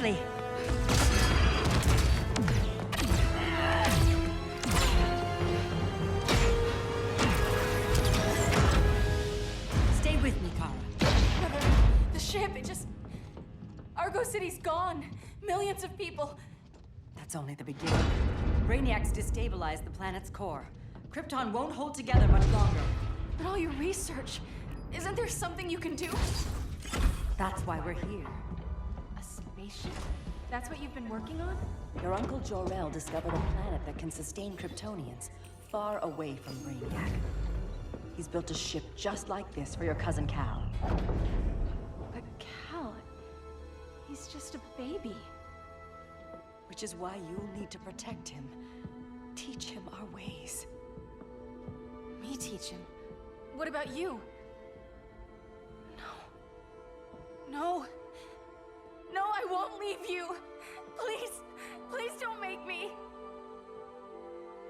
quietly. Stay with me, Kara. The ship, it just... Argo City's gone. Millions of people. That's only the beginning. Brainiacs destabilized the planet's core. Krypton won't hold together much longer. But all your research, isn't there something you can do? That's why we're here. A spaceship? That's what you've been working on? Your Uncle Jor-El discovered a planet that can sustain Kryptonians, far away from Brainiac. He's built a ship just like this for your cousin Cal. But Cal... he's just a baby. Which is why you'll need to protect him. Teach him our ways. Me teach him? What about you? No. No, I won't leave you. Please, please don't make me.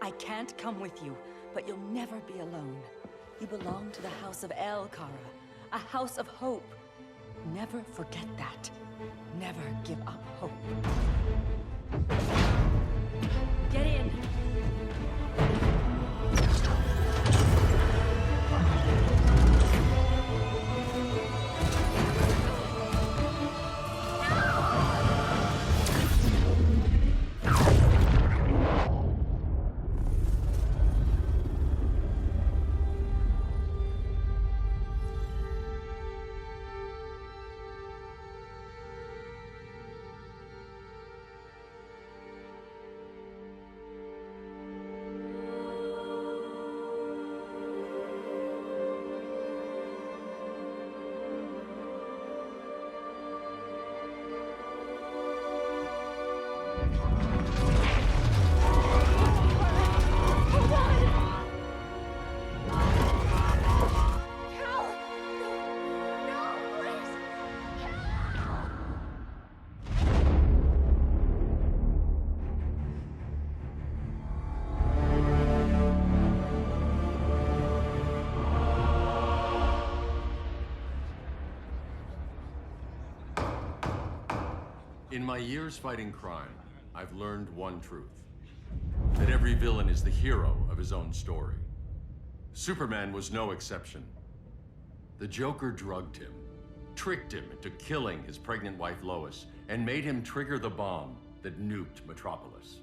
I can't come with you, but you'll never be alone. You belong to the House of El, Kara. A house of hope. Never forget that. Never give up hope. Get in! In my years fighting crime, I've learned one truth. That every villain is the hero of his own story. Superman was no exception. The Joker drugged him, tricked him into killing his pregnant wife Lois, and made him trigger the bomb that nuked Metropolis.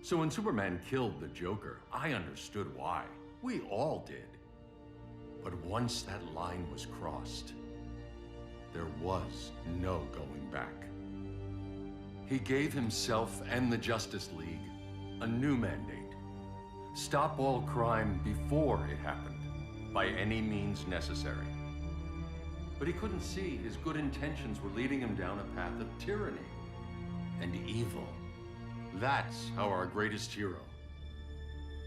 So when Superman killed the Joker, I understood why. We all did. But once that line was crossed, there was no going back. He gave himself and the Justice League a new mandate. Stop all crime before it happened, by any means necessary. But he couldn't see his good intentions were leading him down a path of tyranny and evil. That's how our greatest hero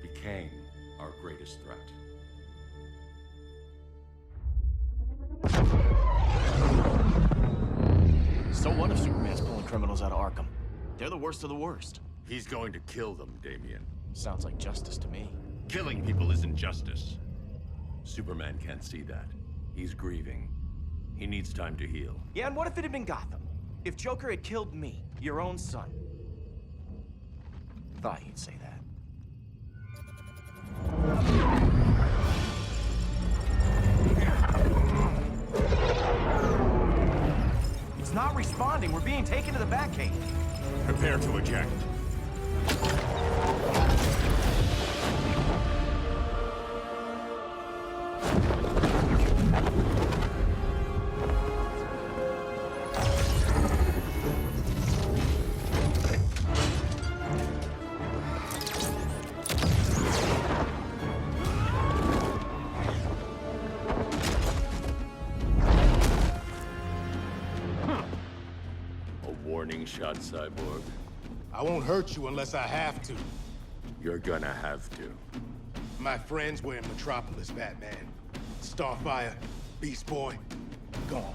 became our greatest threat. So what if Superman's pulling criminals out of Arkham? They're the worst of the worst. He's going to kill them, Damian. Sounds like justice to me. Killing people isn't justice. Superman can't see that. He's grieving. He needs time to heal. Yeah, and what if it had been Gotham? If Joker had killed me, your own son? Thought you'd say that. It's not responding. We're being taken to the Batcave. Prepare to eject. Warning shot, Cyborg. I won't hurt you unless I have to. You're gonna have to. My friends were in Metropolis, Batman. Starfire, Beast Boy, gone.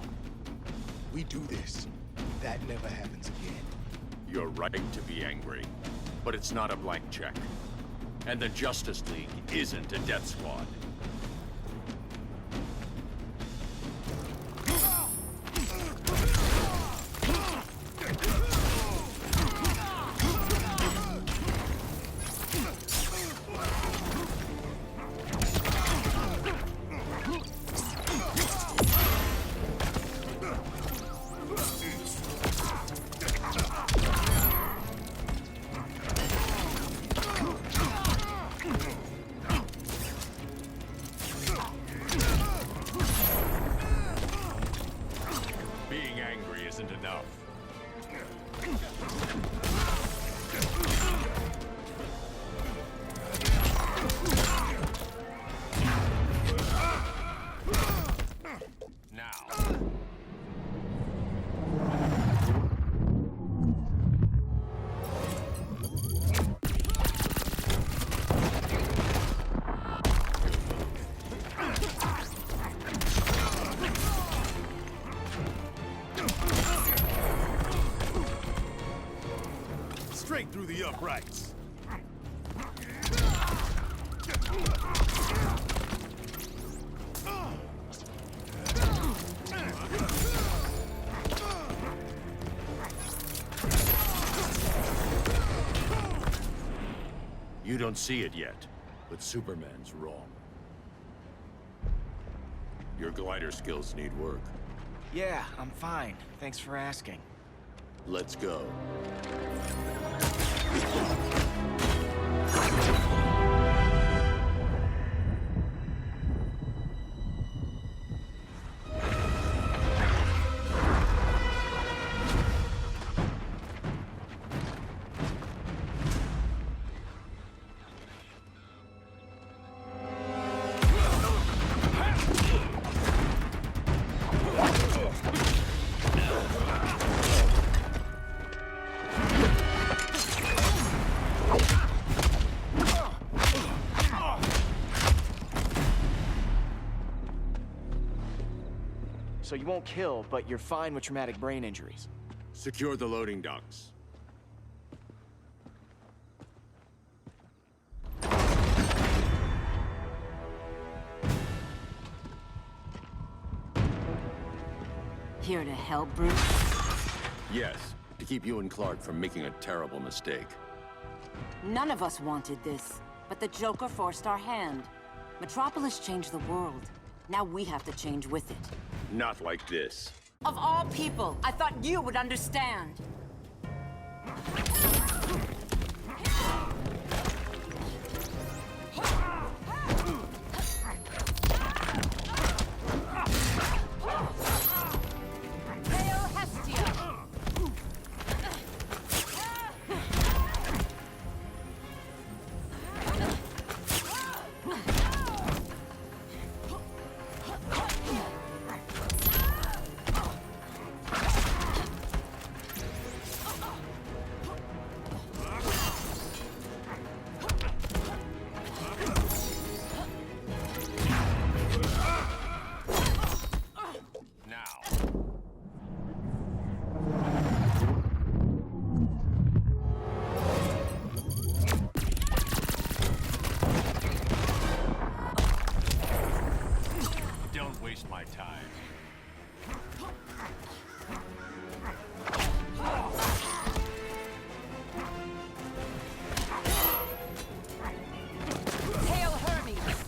We do this. That never happens again. You're right to be angry, but it's not a blank check. And the Justice League isn't a death squad. isn't enough. Now. Straight through the uprights. You don't see it yet, but Superman's wrong. Your glider skills need work. Yeah, I'm fine. Thanks for asking. Let's go. So you won't kill, but you're fine with traumatic brain injuries. Secure the loading docks. Here to help, Bruce? Yes, to keep you and Clark from making a terrible mistake. None of us wanted this, but the Joker forced our hand. Metropolis changed the world. Now we have to change with it. Not like this. Of all people, I thought you would understand. Hail Hestia! Don't waste my time. Hail Hermes!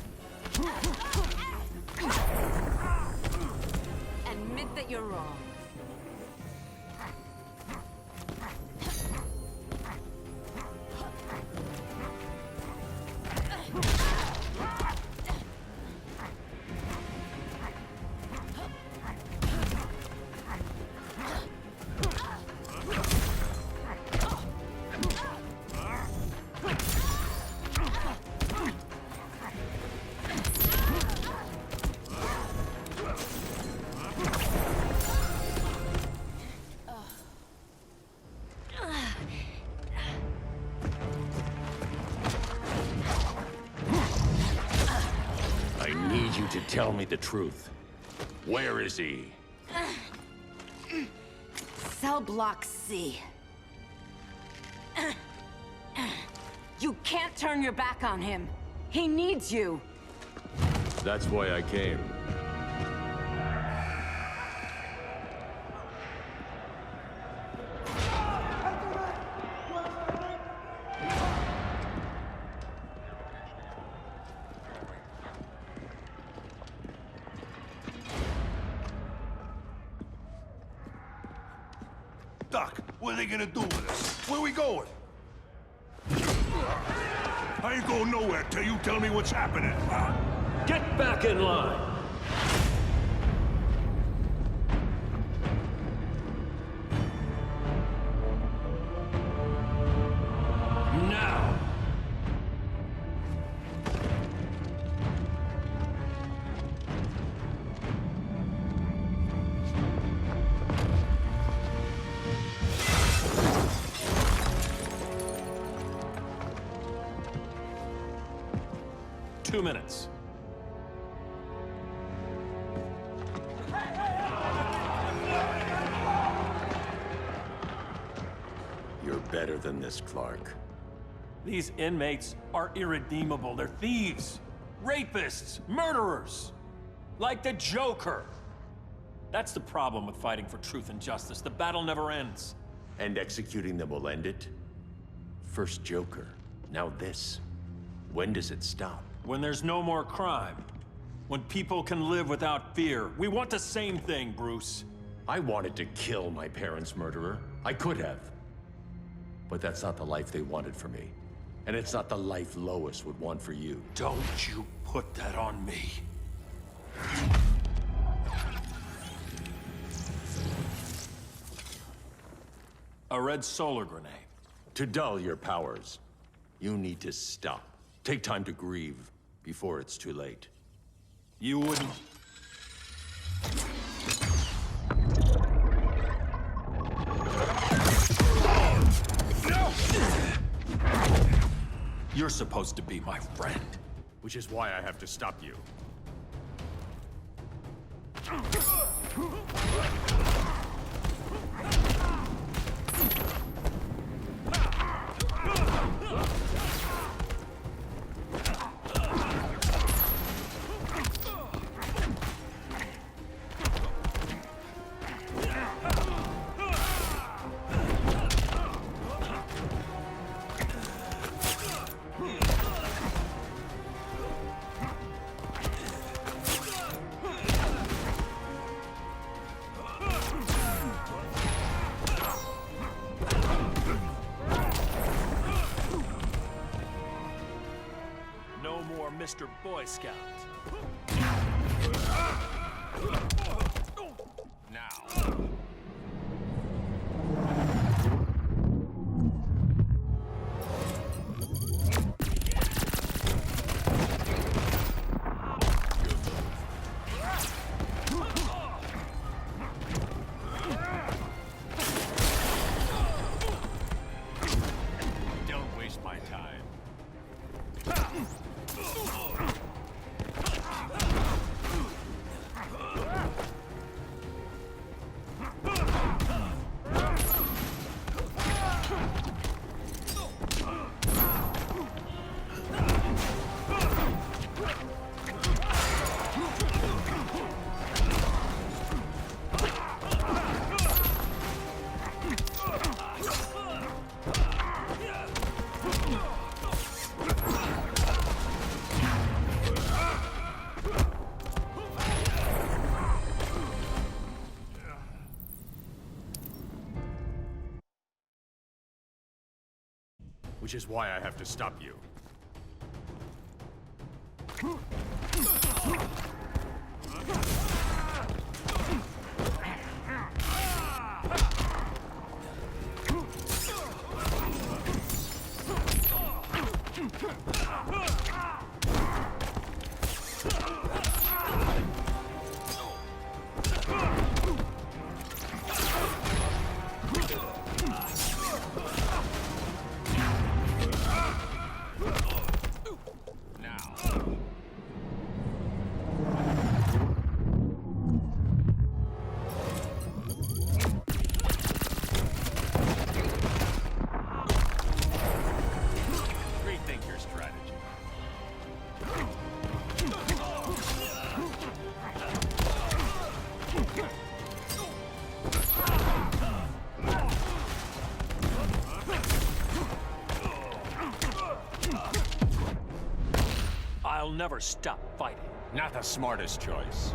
Admit that you're wrong. I need you to tell me the truth. Where is he? Cell Block C. You can't turn your back on him. He needs you. That's why I came. Doc, what are they gonna do with us? Where we going? I ain't going nowhere till you tell me what's happening. Get back in line! 2 minutes. You're better than this, Clark. These inmates are irredeemable. They're thieves, rapists, murderers. Like the Joker. That's the problem with fighting for truth and justice. The battle never ends. And executing them will end it? First Joker, now this. When does it stop? When there's no more crime. When people can live without fear. We want the same thing, Bruce. I wanted to kill my parents' murderer. I could have. But that's not the life they wanted for me. And it's not the life Lois would want for you. Don't you put that on me. A red solar grenade. To dull your powers, you need to stop. Take time to grieve before it's too late. You wouldn't... You're supposed to be my friend. Which is why I have to stop you. No more Mr. Boy Scout. Now. Don't waste my time. Which is why I have to stop you. Rethink your strategy. I'll never stop fighting. Not the smartest choice.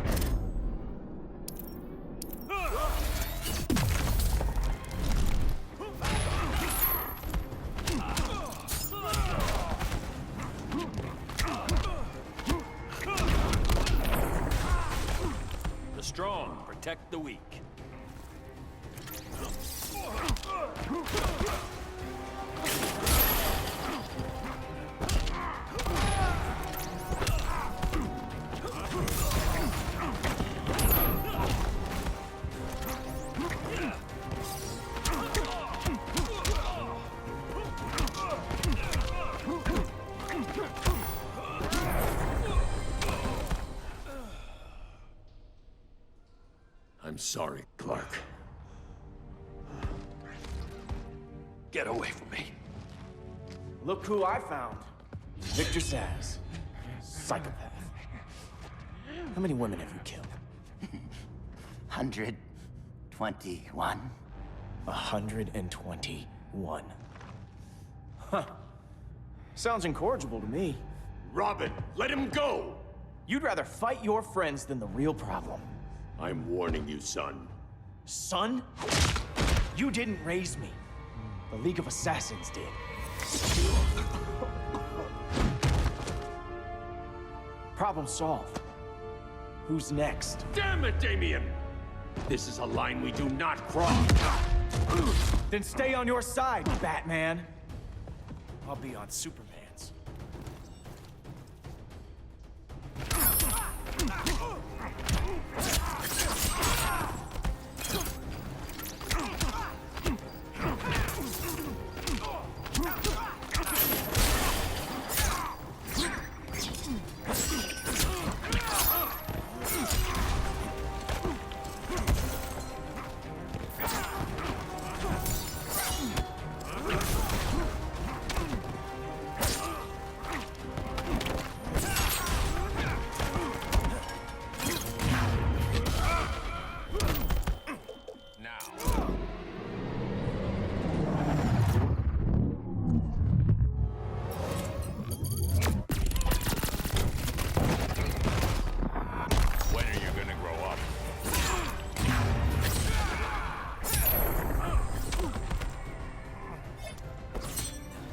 The strong protect the weak. I'm sorry, Clark. Get away from me. Look who I found. Victor Zsasz. Psychopath. How many women have you killed? 121. 121. Huh. Sounds incorrigible to me. Robin, let him go! You'd rather fight your friends than the real problem. I'm warning you, son. Son? You didn't raise me. The League of Assassins did. Problem solved. Who's next? Damn it, Damien! This is a line we do not cross. Then stay on your side, Batman. I'll be on Superman's.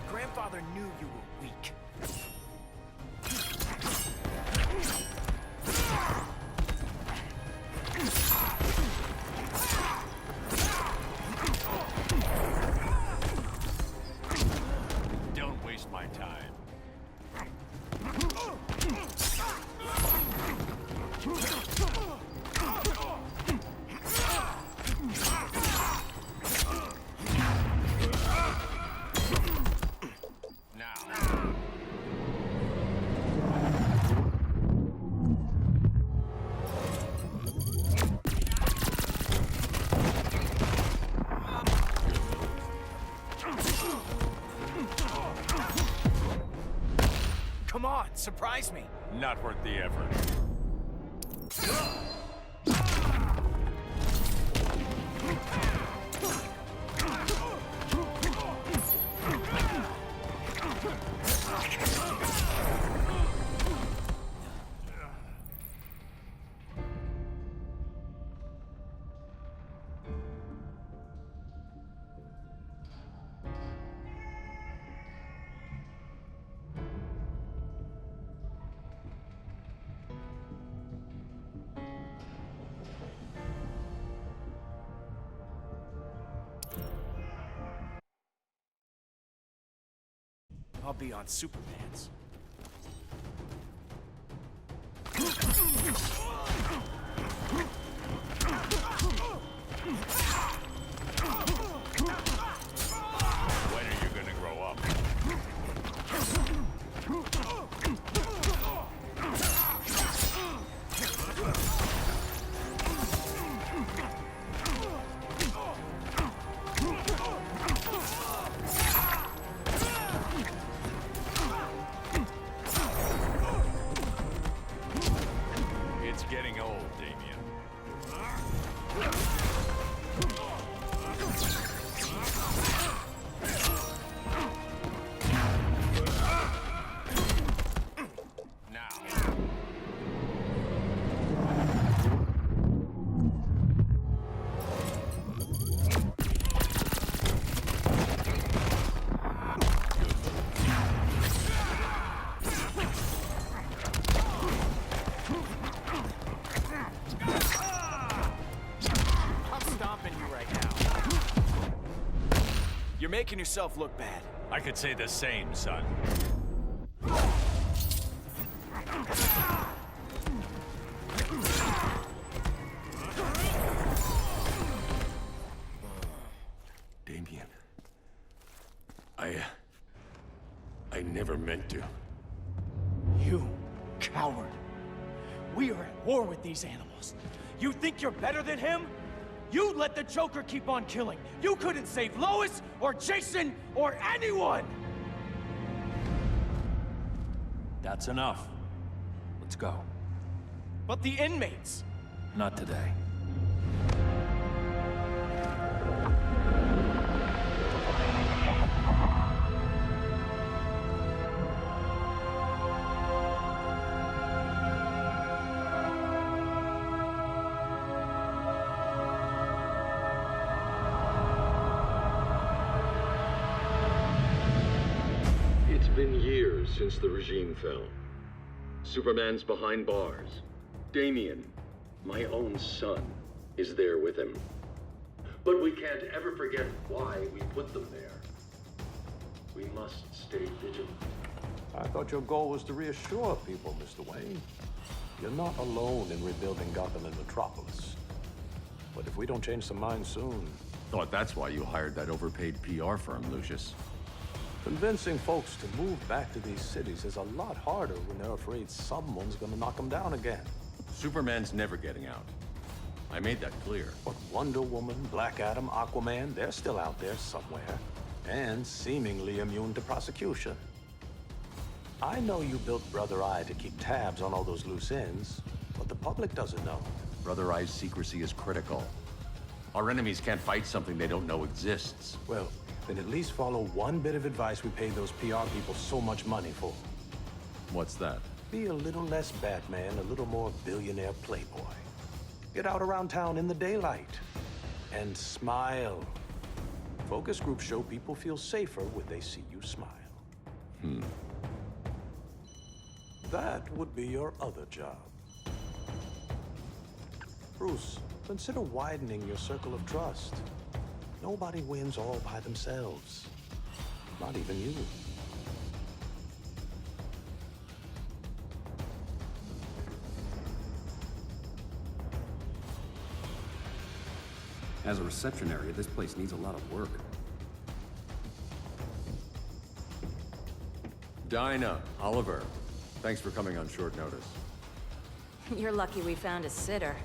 Grandfather knew you were weak. Don't waste my time. Come on, surprise me. Not worth the effort. I'll be on Superman's. When are you gonna grow up? It's getting old, Damien. Now. I'm stomping you right now. You're making yourself look bad. I could say the same, son. Damien. I never meant to. You coward. We are at war with these animals. You think you're better than him? You let the Joker keep on killing. You couldn't save Lois, or Jason, or anyone! That's enough. Let's go. But the inmates! Not today. It's been years since the regime fell. Superman's behind bars. Damian, my own son, is there with him. But we can't ever forget why we put them there. We must stay vigilant. I thought your goal was to reassure people, Mr. Wayne. You're not alone in rebuilding Gotham and Metropolis. But if we don't change some minds soon... Thought that's why you hired that overpaid PR firm, Lucius. Convincing folks to move back to these cities is a lot harder when they're afraid someone's gonna knock them down again. Superman's never getting out. I made that clear. But Wonder Woman, Black Adam, Aquaman, they're still out there somewhere. And seemingly immune to prosecution. I know you built Brother Eye to keep tabs on all those loose ends, but the public doesn't know. Brother Eye's secrecy is critical. Our enemies can't fight something they don't know exists. Well, then at least follow one bit of advice we paid those PR people so much money for. What's that? Be a little less Batman, a little more billionaire playboy. Get out around town in the daylight. And smile. Focus groups show people feel safer when they see you smile. That would be your other job. Bruce, consider widening your circle of trust. Nobody wins all by themselves. Not even you. As a reception area, this place needs a lot of work. Dinah, Oliver, thanks for coming on short notice. You're lucky we found a sitter.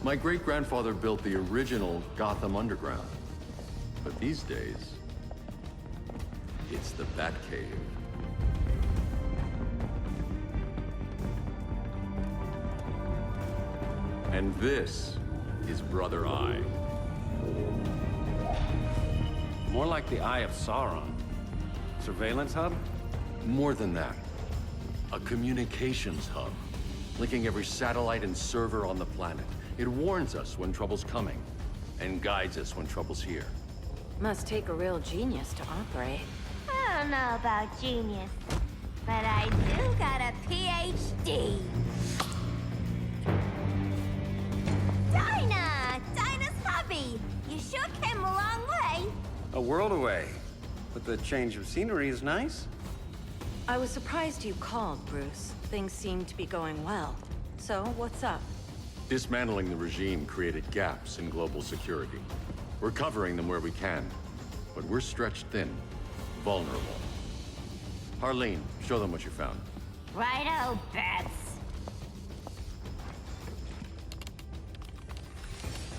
My great-grandfather built the original Gotham Underground. But these days, it's the Batcave. And this is Brother Eye. More like the Eye of Sauron. Surveillance hub? More than that. A communications hub, linking every satellite and server on the planet. It warns us when trouble's coming, and guides us when trouble's here. Must take a real genius to operate. I don't know about genius, but I do got a PhD. Dinah's hubby. You sure came a long way. A world away. But the change of scenery is nice. I was surprised you called, Bruce. Things seem to be going well. So, what's up? Dismantling the regime created gaps in global security. We're covering them where we can, but we're stretched thin, vulnerable. Harleen, show them what you found. Righto, Bats.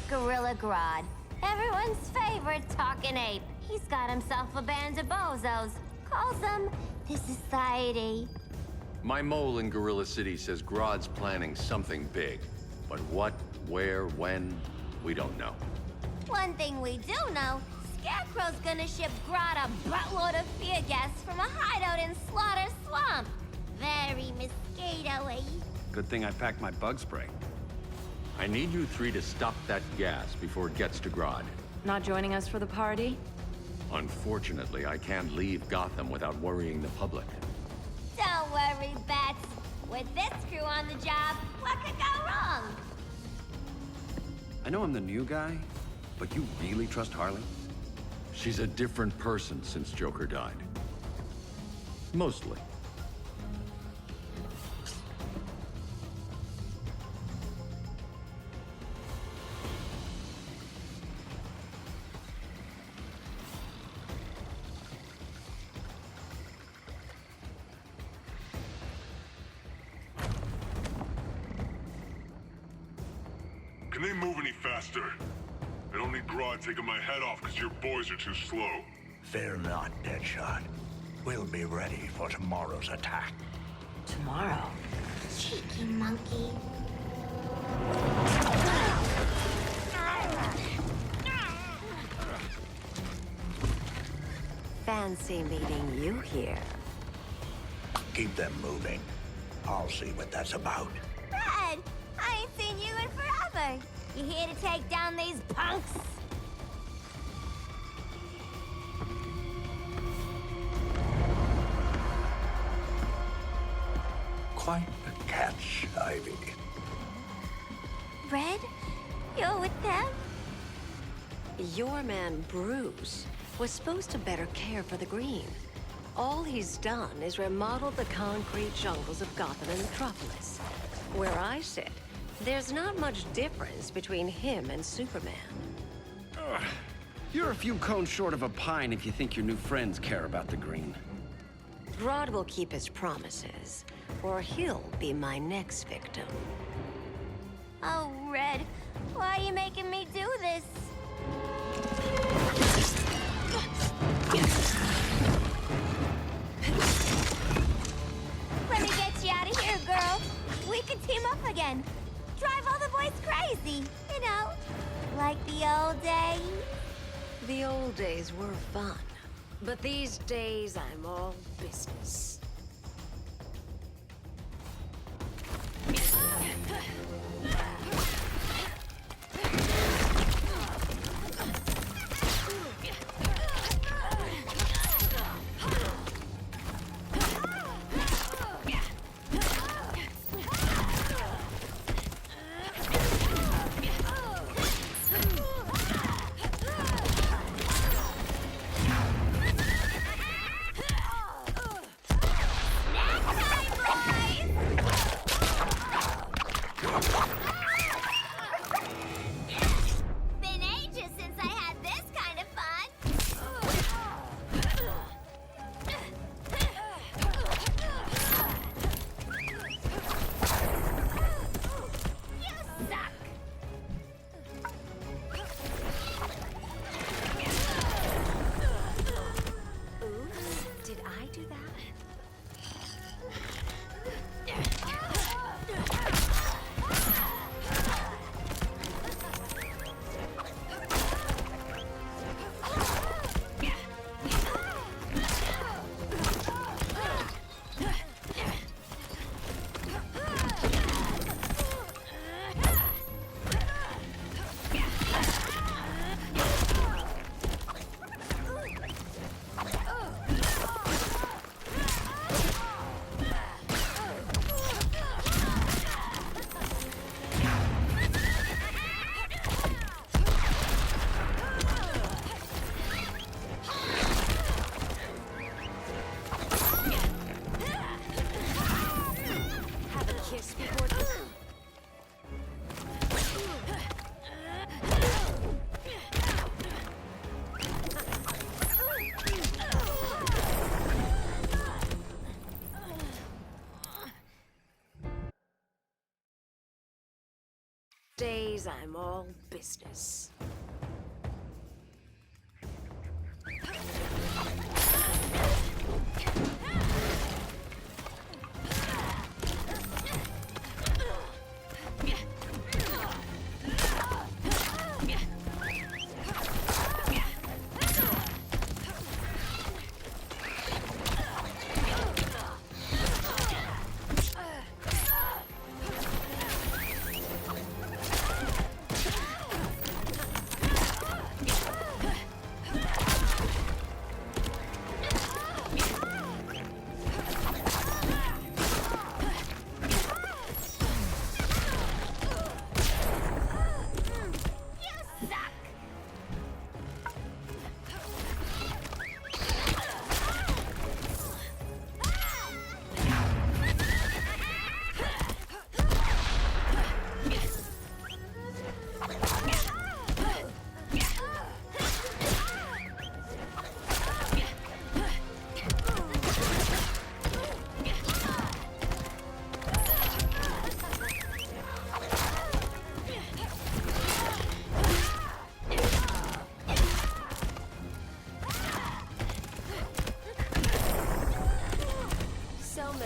Gorilla Grodd. Everyone's favorite talking ape. He's got himself a band of bozos. Calls them the Society. My mole in Gorilla City says Grodd's planning something big. But what, where, when, we don't know. One thing we do know, Scarecrow's gonna ship Grodd a buttload of fear gas from a hideout in Slaughter Swamp. Very mosquito-y. Good thing I packed my bug spray. I need you three to stop that gas before it gets to Grodd. Not joining us for the party? Unfortunately, I can't leave Gotham without worrying the public. Don't worry, Bats. With this crew on the job, what could go wrong? I know I'm the new guy, but you really trust Harley? She's a different person since Joker died. Mostly. Can they move any faster? I don't need Grodd taking my head off because your boys are too slow. Fear not, Deadshot. We'll be ready for tomorrow's attack. Tomorrow? Cheeky monkey. Fancy meeting you here. Keep them moving. I'll see what that's about. Red, I ain't seen you in forever. You here to take down these punks? Quite a catch, Ivy. Red, you're with them? Your man, Bruce, was supposed to better care for the Green. All he's done is remodeled the concrete jungles of Gotham and Metropolis. Where I sit, there's not much difference between him and Superman. You're a few cones short of a pine if you think your new friends care about the Green. Grodd will keep his promises, or he'll be my next victim. Oh, Red, why are you making me do this? Let me get you out of here, girl. We could team up again. Drive all the boys crazy, you know, like the old days. The old days were fun, but these days I'm all business. Days I'm all business.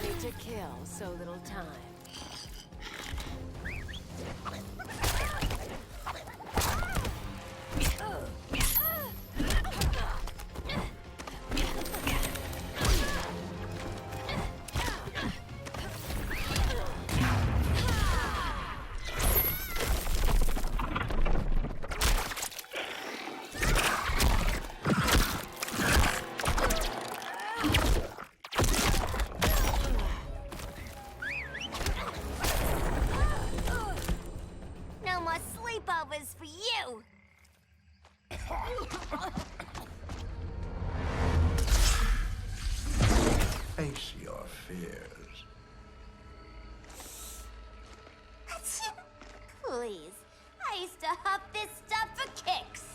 many to kill, so little time. No more sleepovers for you! Face your fears. Please, I used to huff this stuff for kicks.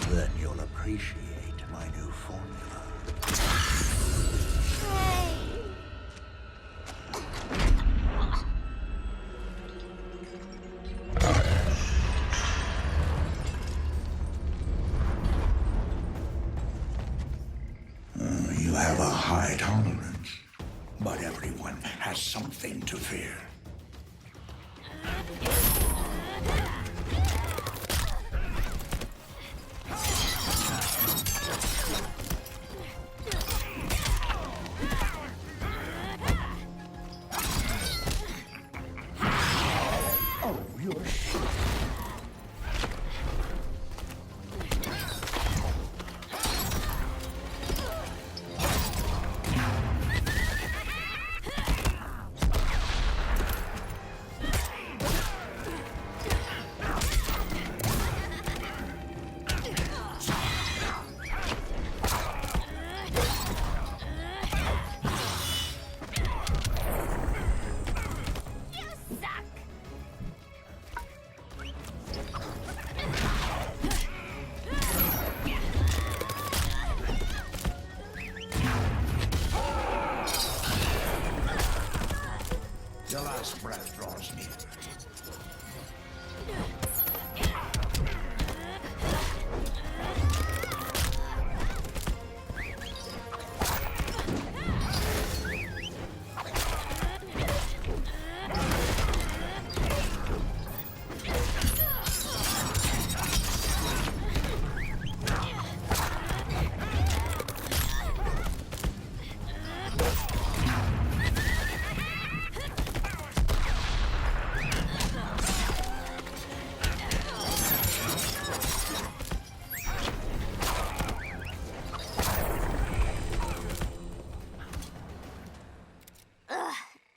Then you'll appreciate my new formula. Hey. You have a high tolerance, but everyone has something to fear. Oh, you're shit. The last breath draws near.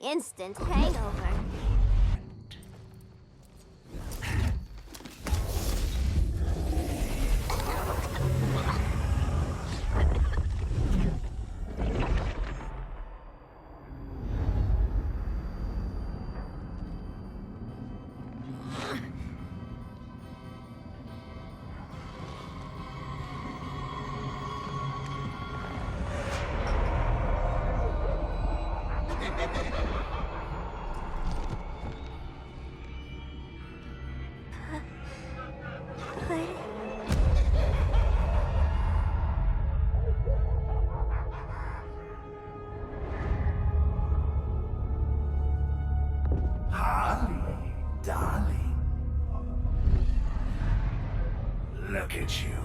Instant hangover. Harley, darling. Look at you.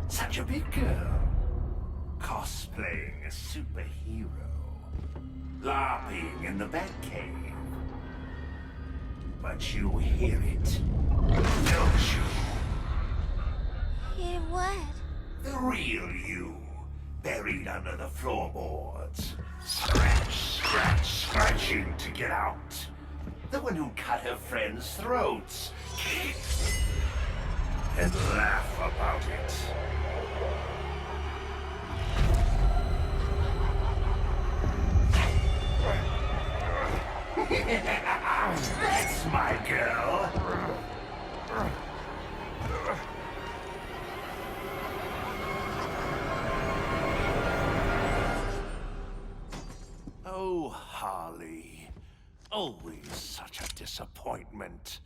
Such a big girl. Cosplaying a superhero. LARPing in the Batcave. But you hear it, don't you? Hear what? The real you, buried under the floorboards. Scratch, scratch, scratching to get out. The one who cut her friends' throats. And laugh about it. That's my girl. Oh, Harley. Always such a disappointment.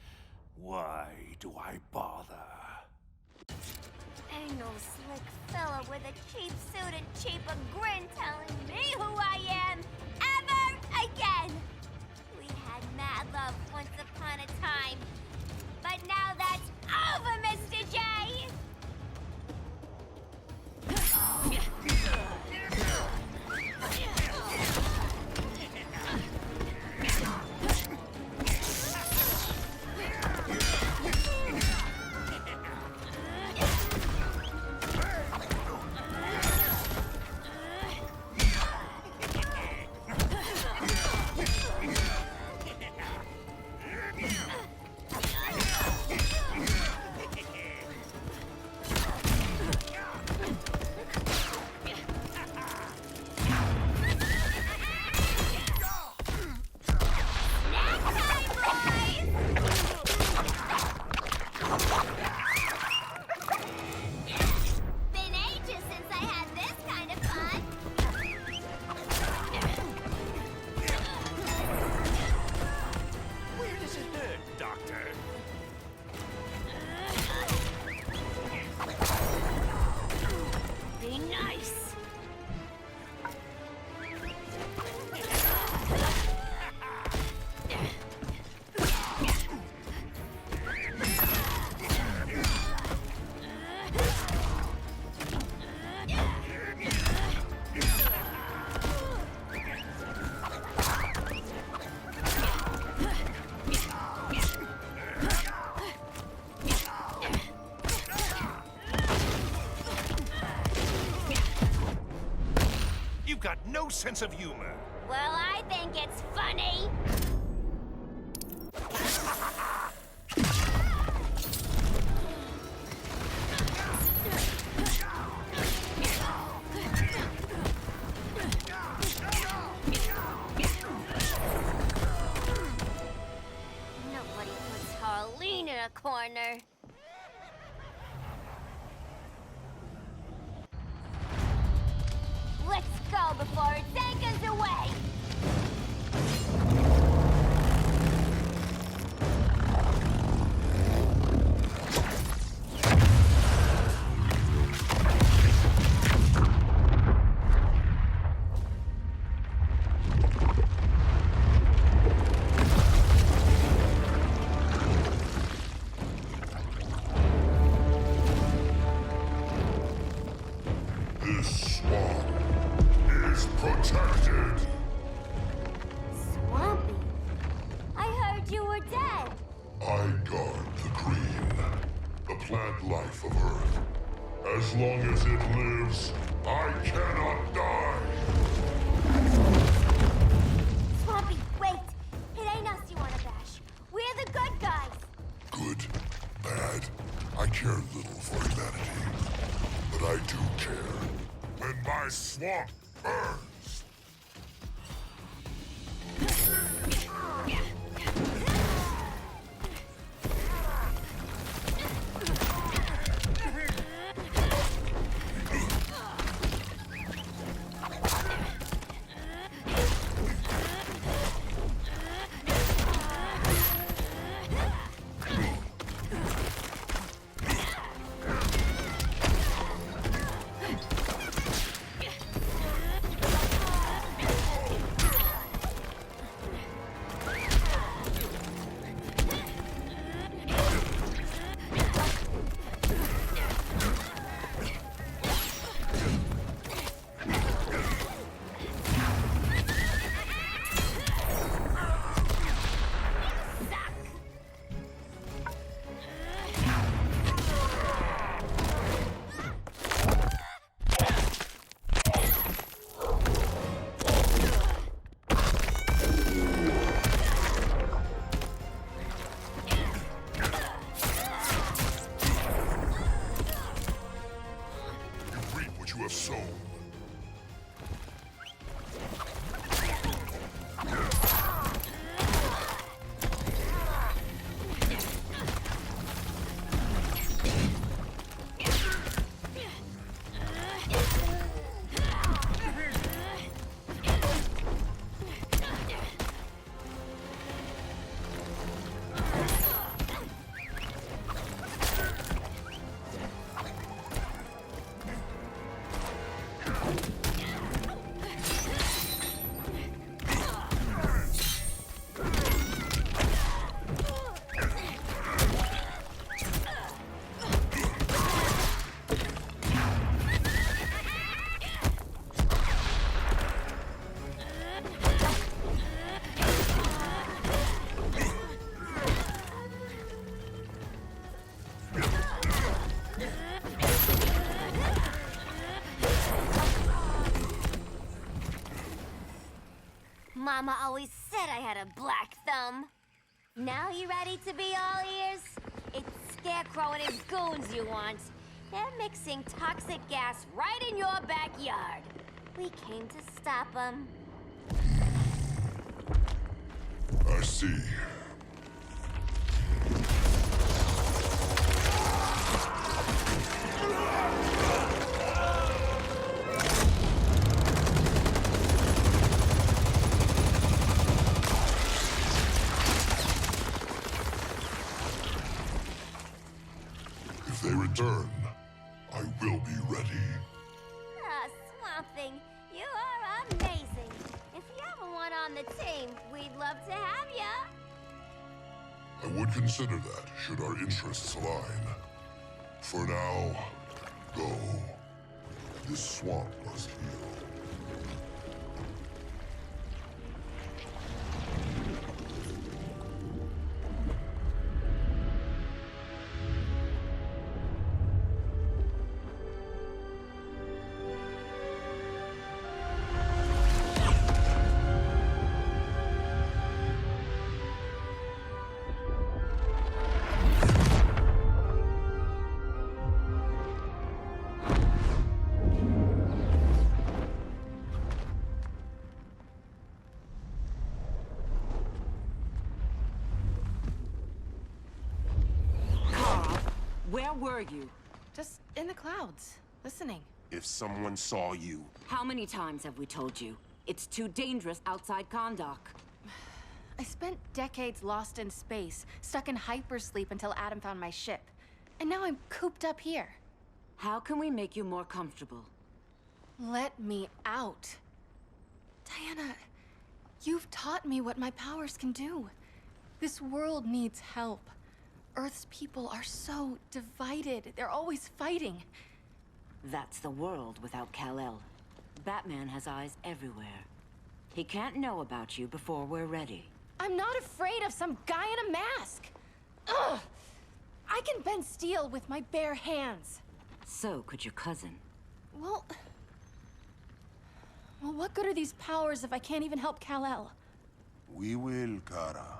Why do I bother? Ain't no slick fella with a cheap suit and cheaper grin telling me who I am ever sense of humor. Well, I think it's funny. Nobody puts Harleen in a corner. Let's go before it takes us away! This swamp is protected. Swampy? I heard you were dead. I guard the green, the plant life of Earth. As long as it lives, I cannot die. Swampy, wait! It ain't us you wanna bash. We're the good guys. Good, bad, I care little for humanity. But I do care when my swamp burns. You have sown. Mama always said I had a black thumb. Now you ready to be all ears? It's Scarecrow and his goons you want. They're mixing toxic gas right in your backyard. We came to stop them. I see. If they return, I will be ready. Ah, Swamp Thing, you are amazing. If you ever want on the team, we'd love to have ya. I would consider that, should our interests align. For now, go. This swamp must heal. Where were you? Just in the clouds, listening. If someone saw you, How many times have we told you? It's too dangerous outside Kahndaq. I spent decades lost in space, stuck in hypersleep until Adam found my ship. And now I'm cooped up here. How can we make you more comfortable? Let me out. Diana, you've taught me what my powers can do. This world needs help. Earth's people are so divided. They're always fighting. That's the world without Kal-El. Batman has eyes everywhere. He can't know about you before we're ready. I'm not afraid of some guy in a mask. Ugh! I can bend steel with my bare hands. So could your cousin. Well, what good are these powers if I can't even help Kal-El? we will, Kara.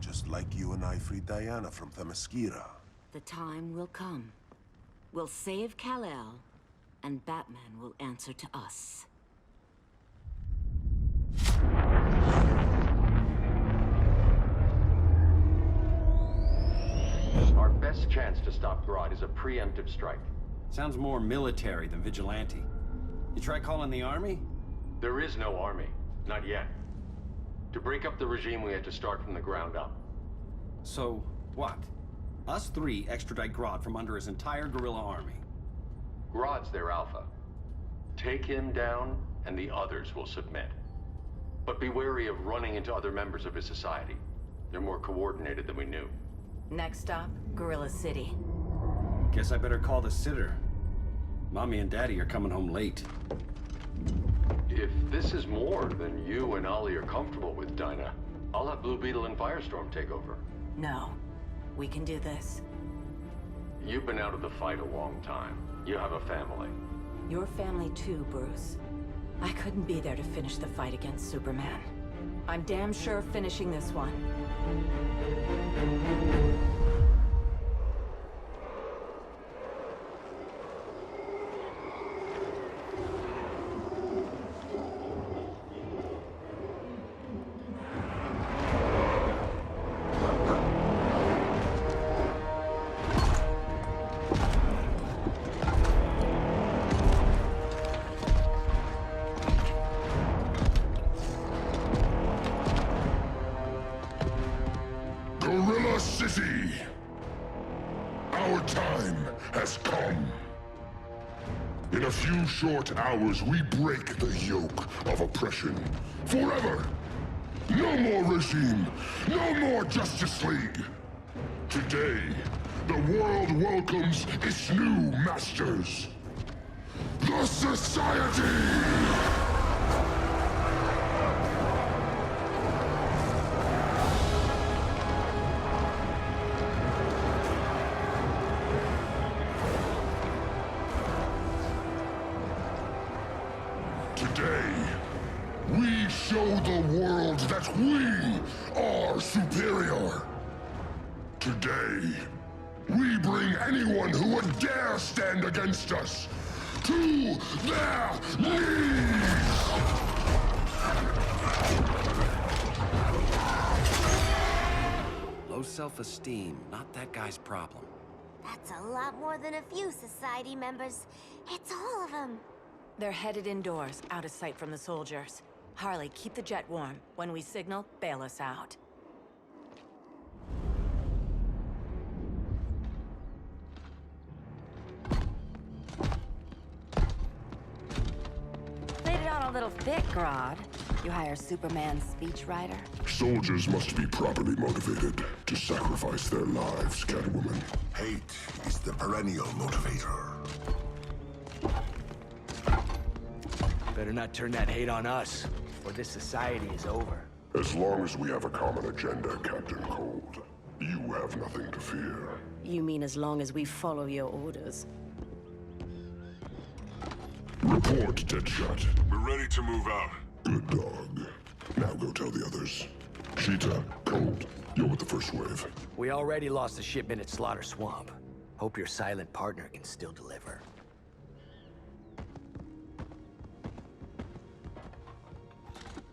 Just like you and I freed Diana from Themyscira. The time will come. We'll save Kal-El, and Batman will answer to us. Our best chance to stop Grodd is a preemptive strike. Sounds more military than vigilante. You try calling the army? There is no army. Not yet. To break up the regime, we had to start from the ground up. So, what? Us three extradite Grodd from under his entire guerrilla army. Grodd's their alpha. Take him down, and the others will submit. But be wary of running into other members of his society. They're more coordinated than we knew. Next stop, Gorilla City. Guess I better call the sitter. Mommy and Daddy are coming home late. If this is more than you and Ollie are comfortable with, Dinah, I'll have Blue Beetle and Firestorm take over. No, we can do this. You've been out of the fight a long time. You have a family. Your family too, Bruce. I couldn't be there to finish the fight against Superman. I'm damn sure finishing this one. Gorilla City! Our time has come. In a few short hours, we break the yoke of oppression. Forever! No more regime! No more Justice League! Today, the world welcomes its new masters. The Society! Today, we show the world that we are superior. Today, we bring anyone who would dare stand against us to their knees! Low self-esteem, not that guy's problem. That's a lot more than a few society members. It's all of them. They're headed indoors, out of sight from the soldiers. Harley, keep the jet warm. When we signal, bail us out. Played it on a little thick, Grodd. You hire Superman's speechwriter? Soldiers must be properly motivated to sacrifice their lives, Catwoman. Hate is the perennial motivator. Better not turn that hate on us, or this society is over. As long as we have a common agenda, Captain Cold, you have nothing to fear. You mean as long as we follow your orders? Report, Deadshot. We're ready to move out. Good dog. Now go tell the others. Cheetah, Cold, you're with the first wave. We already lost a shipment at Slaughter Swamp. Hope your silent partner can still deliver.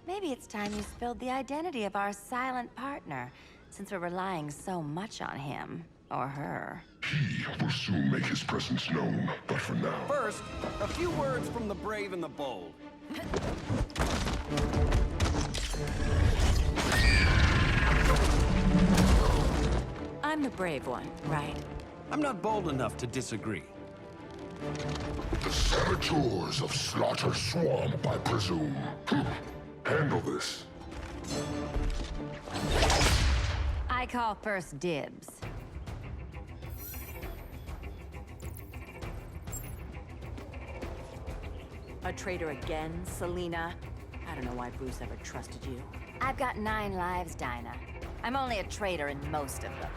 Maybe it's time you spilled the identity of our silent partner, since we're relying so much on him, or her. He will soon make his presence known, but for now... First, a few words from the brave and the bold. I'm the brave one, right? I'm not bold enough to disagree. The saboteurs of Slaughter Swamp, I presume. Handle this. I call first dibs. A traitor again, Selena? I don't know why Bruce ever trusted you. I've got 9 lives, Dinah. I'm only a traitor in most of them.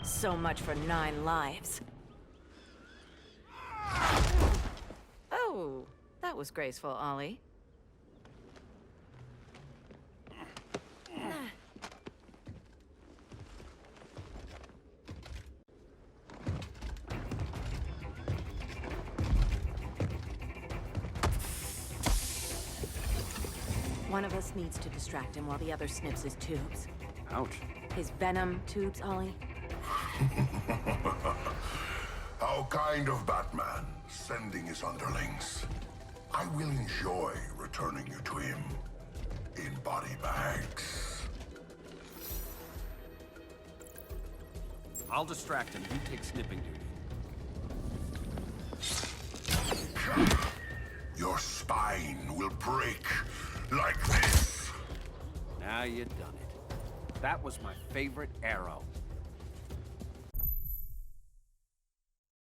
So much for 9 lives. Oh, that was graceful, Ollie. One of us needs to distract him while the other snips his tubes. Ouch. His venom tubes, Ollie. How kind of Batman, sending his underlings. I will enjoy returning you to him in body bags. I'll distract him. You take snipping duty. Your spine will break like this. Now you done it. That was my favorite arrow.